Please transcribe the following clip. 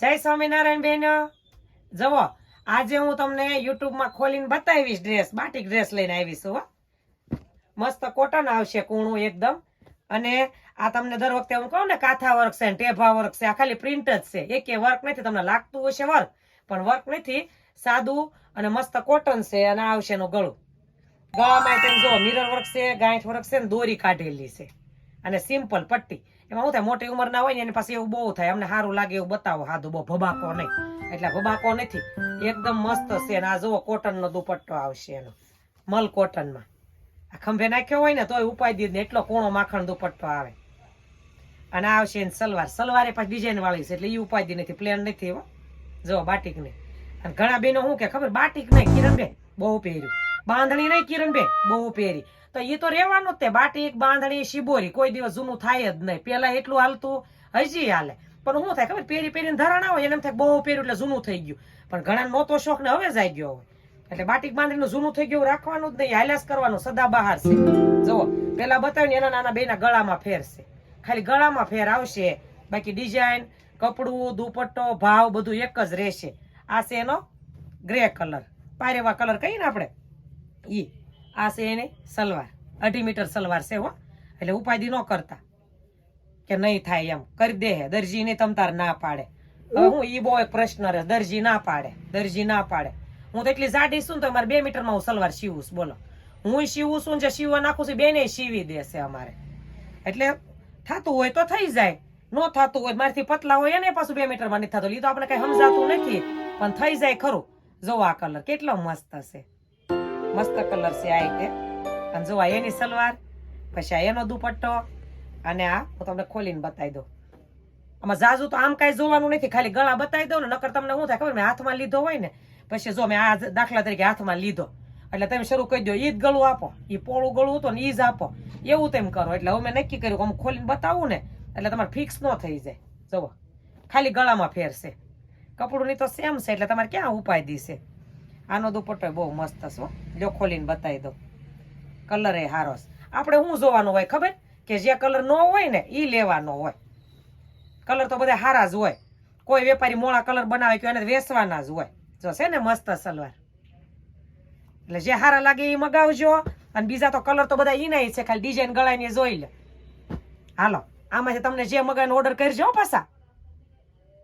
જય સ્વામિનારાયણ બેન. જવો આજે હું તમને યુટ્યુબમાં ખોલીને બતાવીશ ડ્રેસ, બાટિક ડ્રેસ લઈને આવીશ હો. મસ્ત કોટન આવશે, કૂણું એકદમ. અને આ તમને દર વખતે હું કહું ને કાથા વર્ક છે, ટેભા વર્ક છે, આ ખાલી પ્રિન્ટ જ છે, એકે વર્ક નથી. તમને લાગતું હશે વર્ક, પણ વર્ક નથી, સાદું અને મસ્ત કોટન છે. અને આ આવશે એનું ગળું. ગળામાં તમે જો મિરર વર્ક છે, ગાંઠ વર્ક છે, ને દોરી કાઢેલી છે. અને સિમ્પલ પટ્ટી. એમાં શું થાય, મોટી ઉંમરના હોય ને એની પાસે એવું બહુ થાય, અમને સારું લાગે એવું બતાવો, સાદું બહુ ભબાકો નહીં. એટલે ભબાકો નથી, એકદમ મસ્ત છે. અને આ જુઓ કોટનનો દુપટ્ટો આવશે એનો, મલ કોટનમાં. આ ખંભે નાખ્યો હોય ને તોય ઉપાય દીધ, એટલો કૂણો માખણ દુપટ્ટો આવે. અને આ આવશે એને સલવાર. સલવારે પાછી ડિઝાઇન વાળી છે, એટલે એ ઉપાય નથી, પ્લેન નથી હો. જો બાટિક નહીં. અને ઘણા બેનો શું કે ખબર, બાટિક નહીં કિરણબેન બહુ પહેર્યું, બાંધણી નહીં કિરણબેન બહુ પહેરી. તો એ તો રહેવાનું જ તે, બાટિક બાંધણી શિબોરી કોઈ દિવસ જૂનું થાય જ નહીં. પેલા એટલું હાલતું, હજી હાલે. પણ શું થાય ખબર, પેરી પેરીને ધરાણા હોય એને થાય બહુ પહેર્યું એટલે જૂનું થઈ ગયું. પણ ઘણા નહોતો શોખ ને હવે જાય ગયો હોય. એટલે બાટિક બાંધણીનું જૂનું થઈ ગયું રાખવાનું જ નહીં, હાલ્યાસ કરવાનું, સદા બહાર છે. જુઓ પેલા બતાવ્યું એના નાના બેના ગળામાં ફેર છે, ખાલી ગળામાં ફેર આવશે. બાકી ડિઝાઇન, કપડું, દુપટ્ટો, ભાવ બધું એક જ રહેશે. આ છે એનો ગ્રે કલર, પારેવા કલર કહીએ ને આપણે ઈ. આ છે એની સલવાર, 2.5 મીટર સલવાર છે હો. એટલે ઉપાધિ ન કરતા કે નહીં થાય એમ કરી દે. દરજી ને તમ તાર ના પાડે. હવે હું ઈ બહુ એક પ્રશ્ન રહે, દરજી ના પાડે, દરજી ના પાડે. હું તો એટલી જાડી છું ને તો મારે 2 મીટરમાં હું સલવાર સીવું છું. બોલો, હું સીવું છું, જે સીવવા નાખું છું બેને સીવી દેશે અમારે. એટલે થતું હોય તો થઈ જાય, ન થતું હોય મારથી પતલા હોય એને પાછું 2 મીટરમાં નથી થતું. એ તો આપણે કઈ સમજાતું નથી, પણ થઈ જાય ખરું. જો આ કલર કેટલો મસ્ત છે, મસ્ત કલર છે આ રીતે. અને જો એની સલવાર, પછી આ એનો દુપટ્ટો. અને આ હું તમને ખોલીને બતાવી દઉં. આમાં જાજુ તો આમ કઈ જોવાનું નથી, ખાલી ગળા બતાવી દઉં ને. નકર તમને શું થાય ખબર, મેં હાથમાં લીધો હોય ને, પછી જો મેં આ દાખલા તરીકે હાથમાં લીધો, એટલે તમે શરૂ કરી દો, ઈ જ ગળું આપો, ઈ પોળું ગળું હતું ને ઈ જ આપો, એવું તેમ કરો. એટલે હવે મેં નક્કી કર્યું કે હું ખોલીને બતાવું ને એટલે તમારે ફિક્સ ન થઈ જાય. જુઓ ખાલી ગળામાં ફેરશે, કપડું ની તો સેમ છે, એટલે તમારે ક્યાં ઉપાય દીશે. આનો દુપટ્ટો બહુ મસ્ત છે, જો ખોલીને બતાવી દો. કલર એ હારો છે. આપણે શું જોવાનું હોય ખબર, કે જે કલર ન હોય ને એ લેવાનો હોય. કલર તો બધા હારા જ હોય, કોઈ વેપારી મોળા કલર બનાવે કે એને વેચવાના જ હોય. જો છે ને મસ્ત સલવાર, એટલે જે હારા લાગે એ મગાવજો. અને બીજા તો કલર તો બધા ઈના છે, ખાલી ડિઝાઇન ગળાની જોઈ લે. હાલો આમાંથી તમને જે મગાવીને ઓર્ડર કરજો પાછા.